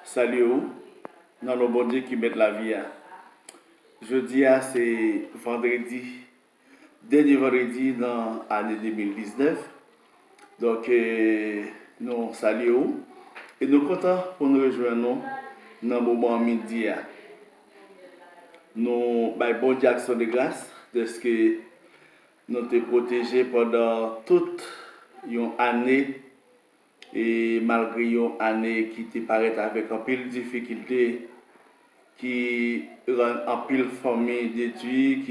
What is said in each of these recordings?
Salut vous, dans le bon Dieu qui met la vie. Jeudi, c'est vendredi, dernier vendredi dans l'année 2019. Donc, nous saluons et nous sommes contents pour nous rejoindre dans le moment midi. Nous avons bon Dieu action de grâce de ce que nous sommes protégés pendant toute une année. Et malgré une année qui te paraît avec un pile de difficultés, qui rend un pile famille détruite,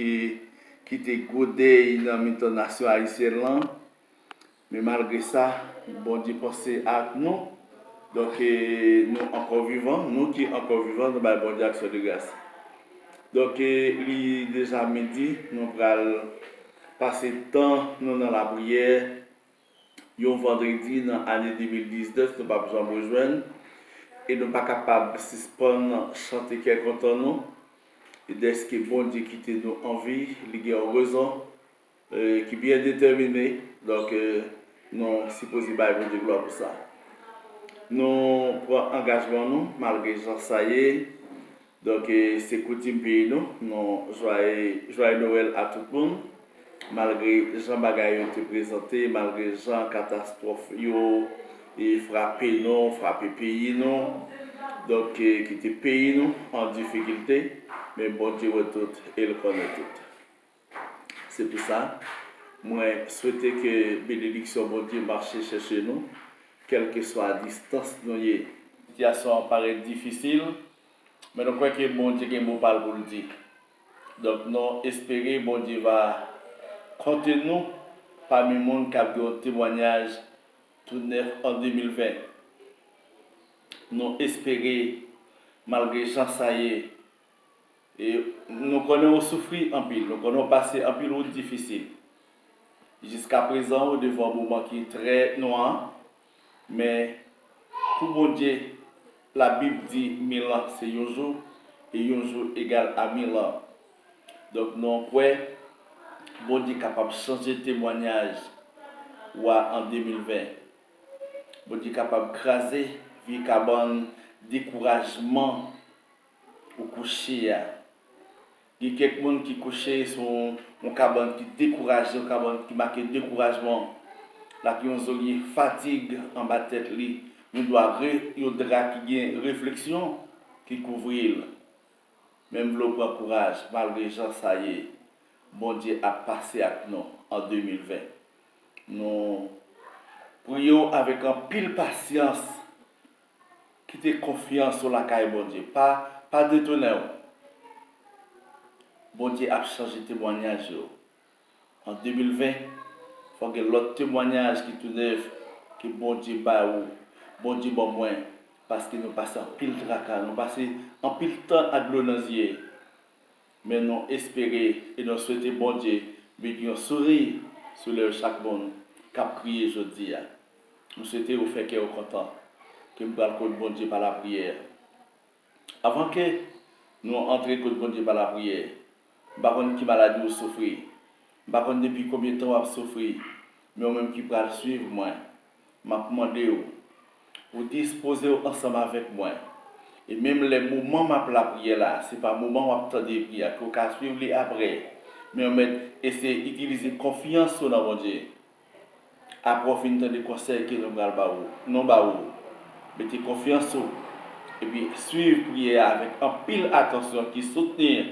qui te godé dans la nation haïtienne, mais malgré ça, bon Dieu pensez à nous. Donc, nous encore vivants, nous qui encore vivants, nous avons bon Dieu action de grâce. Donc, il est déjà midi, nous allons passer le temps nous dans la prière. Un vendredi dans l'année 2019, nous n'avons pas besoin de rejoindre et nous ne sommes pas capables de suspendre, chanter quelque temps nous. Et dès que bon Dieu quitte nous en vie, il y a une raison qui est bien déterminée. Donc, nous supposons bien bon Dieu gloire pour ça. Nous prenons engagement nous, malgré Jean Saillé. Donc, c'est coutume pays nous. Nous joyeux Noël à tout le monde. Malgré Jean Bagay été présenté, malgré Jean catastrophe et frappé nous, frappé pays nous, donc qui était pays nous en difficulté, mais bon Dieu tout et le connaît tout. C'est pour ça, moi souhaiter que bénédiction bon Dieu marche chez nous, quelle que soit la distance nous y. La situation paraît difficile, mais nous croyons que bon Dieu a un mot pour le dire. Donc nous espérons bon Dieu va comptez-nous parmi les gens qui ont un témoignage tout neuf en 2020. Nous espérons, malgré Jean Saillé, et nous connaissons souffrir en pile, nous connaissons passer en pile route difficile. Jusqu'à présent, nous devons un moment qui est très noir, mais pour bon Dieu, la Bible dit 1000 ans c'est un jour, et un jour égal à 1000 ans. Donc nous croyons bon Dieu capable de changer de témoignage en 2020. Bon Dieu capable de craser, vie cabane, découragement au coucher. Il y a quelqu'un qui couche sur un cabane qui décourage, un cabane qui marque découragement. Là qui ont fatigue en bas de tête, nous doit y une réflexion qui couvre. Même le courage, malgré Jean Saillé. Bon Dieu a passé avec nous en 2020. Nous prions avec un pile patience, qui te confiance sur la caille, bon Dieu. Pas détonner. Bon Dieu a changé témoignage. En 2020, il faut que l'autre témoignage qui tout neuf, que bon Dieu bat ou, bon Dieu bon moins, parce que nous passons en pile tracas, nous passons en pile temps à glonasier. Mais nous espérons et nous souhaitons bon Dieu, mais nous sourire sur leur chaque monde, qui a prié aujourd'hui. Nous souhaitons vous faire qu'il content, que nous allons bon Dieu par la prière. Avant que nous entrions bon Dieu par la prière, nous ne qui maladie ou souffrir, nous ne depuis combien de temps vous souffrir, mais même qui va suivre moi, je demande vous disposer ensemble avec moi. Et même les moments où la prière là, ce n'est pas le moment où on attend des prières, qu'on va suivre les après. Mais on va essayer d'utiliser confiance sur notre Dieu. Approfondir des conseils que nous allons non mettez confiance sur. Et puis suivre la prière avec un pile attention qui soutenir.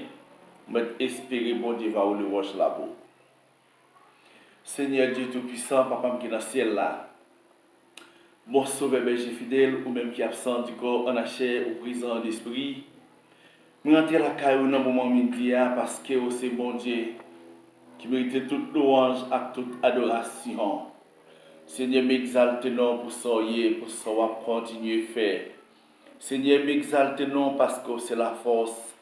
Mais espérer bon Dieu va le roche là-bas. Seigneur Dieu Tout-Puissant, Papa qui est dans le ciel là. Bon sauveur berger fidèle, ou même qui est absent du corps en chair ou présent d'esprit. Nous rentrons la caille dans le moment midi parce que c'est bon Dieu qui mérite toute louange et toute adoration. Seigneur, m'exalte non pour soyer, pour savoir continuer à faire. Seigneur, m'exalte non parce que c'est la force.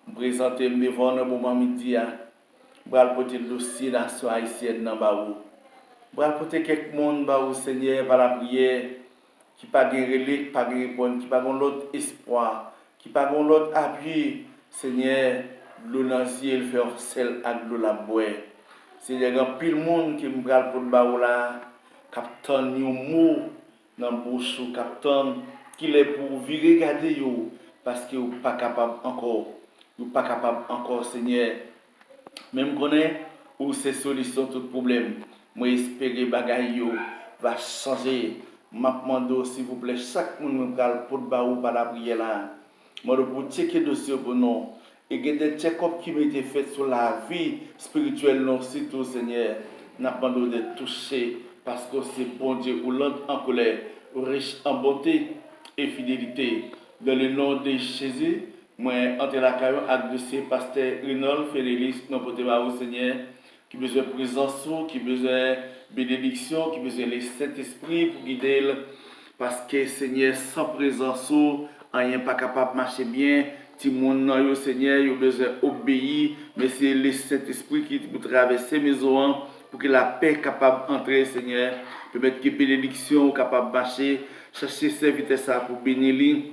Je présente devant le moment midi. Je vais porter le dossier de la nation haïtienne dans Baou. Je vais porter quelques monde Baou, Seigneur, par la prière, qui n'a pas de relais, pas de réponse, qui n'a pas l'autre espoir, qui n'a pas l'autre appui. Seigneur, l'eau dans le ciel fait un sel avec l'eau la boire. Seigneur, il y a pile monde qui me pour Baou là. Captain, un mot dans la bouche, captain, qu'il est pour virer garder yo parce que vous pas capable encore. Vous pas capable encore Seigneur. Même connaît ou c'est solution tout problème. Moi espérer bagay yo va changer. M'a demandé s'il vous plaît chaque monde me pour ba ou par la prière là. Moi pour checker dossier pour nous et il y a des check-up qui m'ont été faits sur la vie spirituelle non surtout Seigneur. N'a pas de toucher parce que c'est bon Dieu ou lent en colère, riche en bonté et fidélité. Dans le nom de Jésus, moi, entre la carrière avec le pasteur Rinald Félix, nous portons au Seigneur, qui besoin de présence, qui besoin de bénédiction, qui besoin de Saint-Esprit pour guider. Parce que Seigneur, sans présence, rien pas capable de marcher bien. Tout le monde, Seigneur, il a besoin d'obéir, mais c'est le Saint-Esprit qui peut traverser mes maisons pour que la paix soit capable d'entrer, Seigneur. Permettre que la bénédiction soit capable de marcher. Chercher serviteur ça pour bénir lui.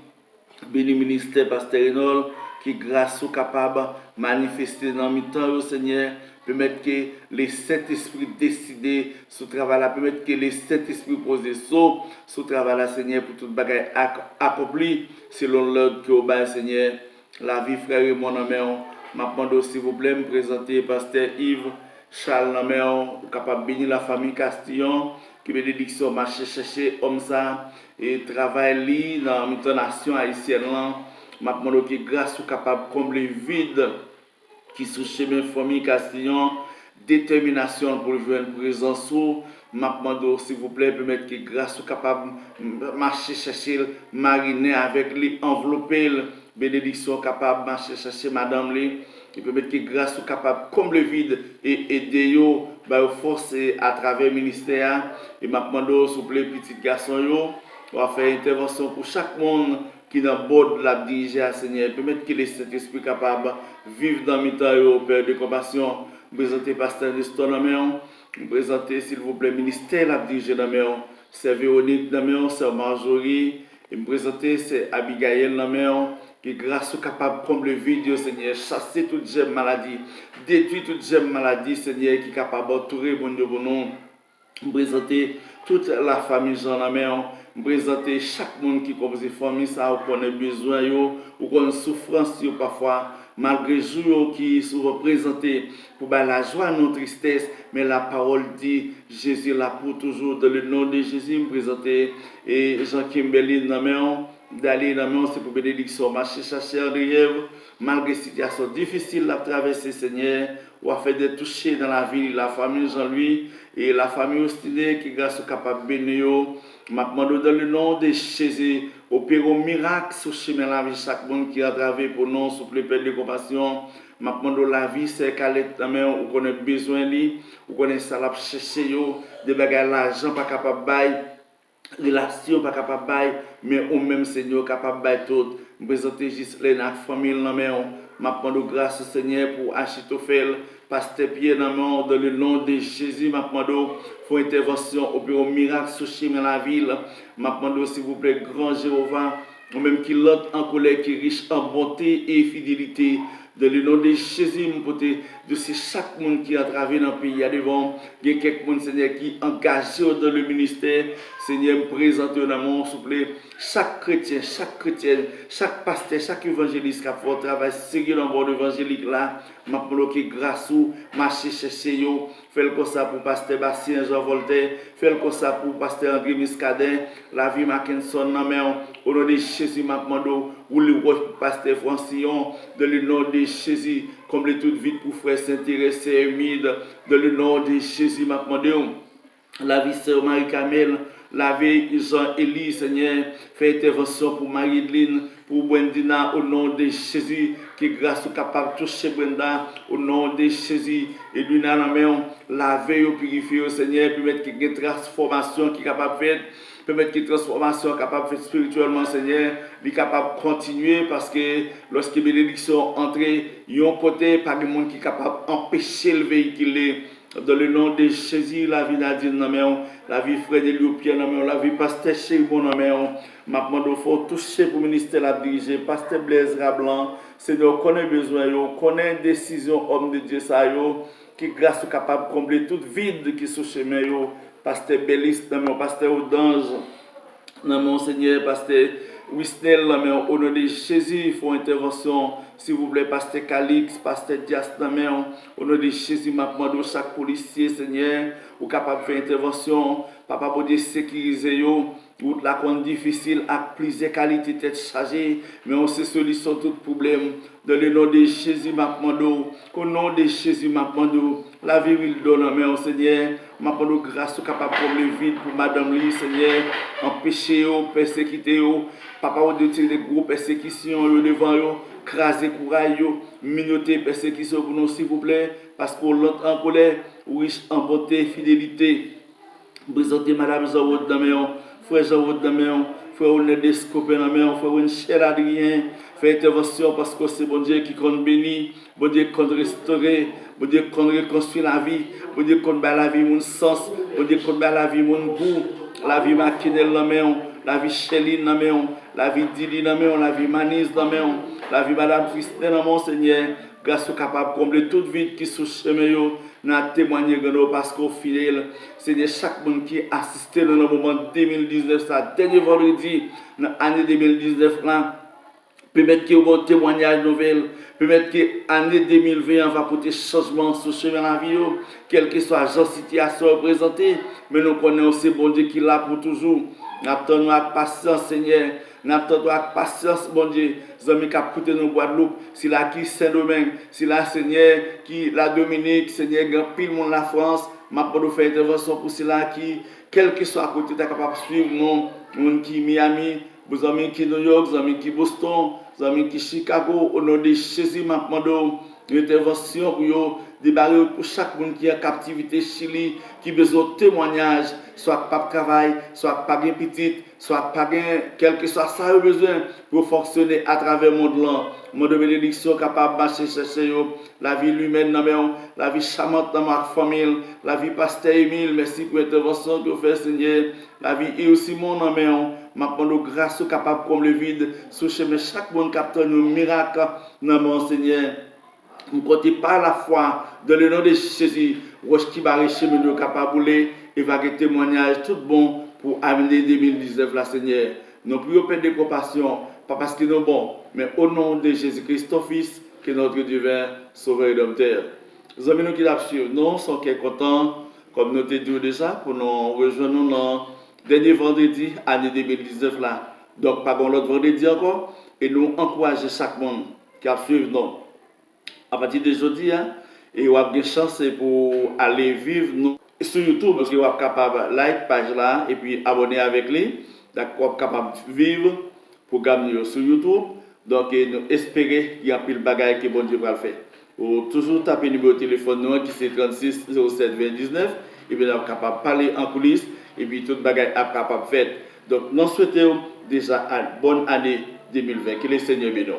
Béni ministère pasteur Renol, qui grâce au capable manifester dans le temps, Seigneur, permettre que les Saint-Esprit décident ce travail-là, permettre que les Saint-Esprit posent sur ce travail-là, Seigneur, pour tout bagage accompli selon l'ordre que au Seigneur. La vie, frère et mon ami, m'a demandé s'il vous plaît, me présenter pasteur Yves Charles Naméon, capable de bénir la famille Castillon, qui bénédiction marché chercher homme ça et travail dans la nation haïtienne là. M'a demandé que grâce ou capable de combler vide qui sous chemin famille Castillon, détermination pour jouer une présence ou m'a demandé s'il vous plaît permettre que grâce ou capable marcher chercher mariner avec lui envelopper bénédiction capable marcher chercher madame lui qui permettre que grâce ou capable combler vide et aider yo ba force à travers ministère et m'a demandé s'il vous plaît petit garçon yo on va faire intervention pour chaque monde qui dans bord de la diriger à Seigneur permettre que le Saint-Esprit capable vivre dans mi temps au Père de compassion présenter pasteur Nestor Naméon présenter s'il vous plaît ministère la diriger Naméon c'est Véronique Naméon c'est Marjorie et me présenter c'est Abigail Naméon qui grâce au capable combler vide Seigneur chasser toute gemme maladie détruire toute gemme maladie Seigneur qui est capable d'entourer bon Dieu bon nom présenter toute la famille Jean Naméon présenter chaque monde qui compose famille ça ou connaît besoin yo ou connaît souffrance yo parfois malgré jour qui souvent présenté pour la joie non tristesse mais la parole dit Jésus là pour toujours dans le nom de Jésus me présenter et Jean Kimberly Naméon d'aller dans c'est pour bénédiction marcher chercher en rêve malgré situation difficile à traverser Seigneur ou à faire des toucher dans la vie la famille Jean-Louis et la famille Ostinée qui grâce au capable bénir m'a demandé dans le nom de Jésus opérer un miracle sur chemin la vie chaque monde qui a travaillé pour nous souple paix de compassion m'a demandé la vie c'est calé mais on connaît besoin lui on connaît ça la chercher yo des bagages l'argent pas capable bail relation pas capable bail mais au même Seigneur capable bail tout me présenter juste la famille là mais m'a demandé grâce au Seigneur pour Achitophel pasteur Pierre dans le nom de Jésus m'a demandé pour intervention au bureau miracle sur chemin la ville m'a demandé s'il vous plaît grand Jéhovah ou même qui l'autre en colère qui est riche en bonté et fidélité dans le nom de Jésus, mon côté, de chaque monde qui a travaillé dans le pays, il y a devant, il y a quelques monde, Seigneur, qui est engagé dans le ministère. Seigneur, me présente dans mon s'il vous plaît. Chaque chrétien, chaque chrétienne, chaque pasteur, chaque évangéliste qui a fait un travail sérieux dans le bord évangélique là, m'a bloqué grâce ou marcher chercher yo, faire comme ça pour pasteur Bastien Jean Voltaire, faire comme ça pour pasteur André Miscadin, la vie Mackinson, au nom de Jésus, m'a demandé ou le pasteur Francillon, dans le nom de Jésus, comble toute vie pour frère s'intéresser humide, dans le nom de Jésus, m'a demandé la vie sœur Marie-Camille, la vie Jean-Élie, Seigneur, fait intervention pour Marie-Edline, pour Brendina, au nom de Jésus, qui grâce au capable de toucher Brenda, au nom de Jésus, et lui dans la main, la veille au purifier, au Seigneur, permettre qu'il y ait une transformation qui est capable de faire, permettre qu'il y ait une transformation capable de faire spirituellement, Seigneur, il est capable de continuer, parce que lorsque les bénédictions entrent, il y a un côté, pas de monde qui est capable d'empêcher le véhiculer. Dans le nom de Jésus, la vie Nadine, la vie Frédéric Pierre, la vie Pasteur Chéribon, m'a demandé faut toucher pour le ministère la diriger, Pasteur Blaise Rablan, Seigneur, connaît besoin, connaît décision, homme de Dieu, ça, qui grâce capable de combler toute vide qui est sur le chemin, Pasteur Bélis, Pasteur Audange, Seigneur, Pasteur Wisnel, mais au nom de Jésus, il faut intervention. S'il vous plaît, Pasteur Calix, Pasteur Dias, au nom de Jésus, je demande chaque policier, Seigneur, ou capable de faire intervention. Papa, pour sécuriser yo. Route la compte difficile avec plusieurs qualités tête chargée, mais on sait solution tout problème. Dans le nom de Jésus, ma demande, au nom de Jésus, ma demande, la vie il donne, mais au Seigneur, ma demande grâce au capable de le vide pour Madame Lee, Seigneur, empêcher, persécuter, papa, on dit les gros persécutions devant eux, craser courage, minoter persécution pour nous, s'il vous plaît, parce qu'on l'entend en colère, riche en bonté, fidélité. Présenter Madame Zawod dans frère Zawod dans frère Onedescope dans frère Winchel Adrien, faire intervention parce que c'est bon Dieu qui compte bénir, bon Dieu qui compte restaurer, bon Dieu qui compte reconstruire la vie, bon Dieu qui compte la vie mon sens, bon Dieu qui compte la vie mon goût, la vie Makinel dans la vie Cheline dans la vie Dili dans la vie Manise dans la vie Madame Christine dans mon Seigneur, grâce au capable de combler toute vie qui sous chemin n'a témoigné de nous parce qu'au fidèle, c'est de chaque monde qui assisté dans le moment 2019, ça dernier vendredi, dans l'année 2019 là, peut-être qu'il y a un témoignage nouvelle, peut-être que l'année 2020 va porter changement sur le chemin de la vie, quelle que soit la situation représentée, mais nous connaissons aussi bon Dieu qui est là pour toujours. Nous attendons avec patience, Seigneur. Nous attendons avec patience, bon Dieu. Les amis qui ont écouté nous Guadeloupe, si la qui Saint-Domingue, si la Seigneur qui la Dominique, Seigneur, grand pile monde la France, m'a pas de faire intervention pour cela qui, quel que soit à côté, est capable de suivre nous, monde qui Miami, vos amis qui New York, vos amis qui Boston, vos amis qui Chicago, au nom de Jésus, m'a demandé une intervention pour débarrer pour chaque monde qui est en captivité Chili, qui a besoin de témoignage, soit pas de travail, soit pas de petite, soit pas de quel que soit ça, a besoin pour fonctionner à travers le monde là. Monde de bénédiction capable de marcher chercher la vie humaine dans la vie charmante dans ma famille, la vie pasteur Émile, merci pour l'intervention que vous faites Seigneur, la vie et aussi mon nom, m'a demandé grâce capable comme le vide, sous chemin chaque monde capteur un miracle dans mon Seigneur. Nous comptons par la foi, dans le nom de Jésus, roche qui va réussir, nous capable et va être témoignage tout bon pour amener 2019 la Seigneur. Nous prions Père de compassion, pas parce que nous bons, mais au nom de Jésus-Christ, ton Fils, qui est notre divin Sauveur et Dompteur. Les amis, nous qui l'absurde, nous sommes contents, comme nous t'ai dit déjà, pour nous rejoindre dans le dernier vendredi, année 2019 là. Donc, pas l'autre vendredi encore, et nous encourageons chaque monde qui a suivi nous. À partir de aujourd'hui, et vous avez des chances pour aller vivre nous sur YouTube, parce que vous êtes capable de like page là et puis abonner avec lui. Donc, vous êtes capable de vivre le programme sur YouTube. Donc, nous espérons qu'il y a un peu de bagaille que bon Dieu va le faire. Vous toujours taper le numéro de téléphone nous, qui c'est 36 07 29, et bien, vous êtes capable de parler en coulisses, et puis toute bagaille est capable de faire. Donc, nous souhaitons déjà une bonne année 2020. Que le Seigneur bénisse.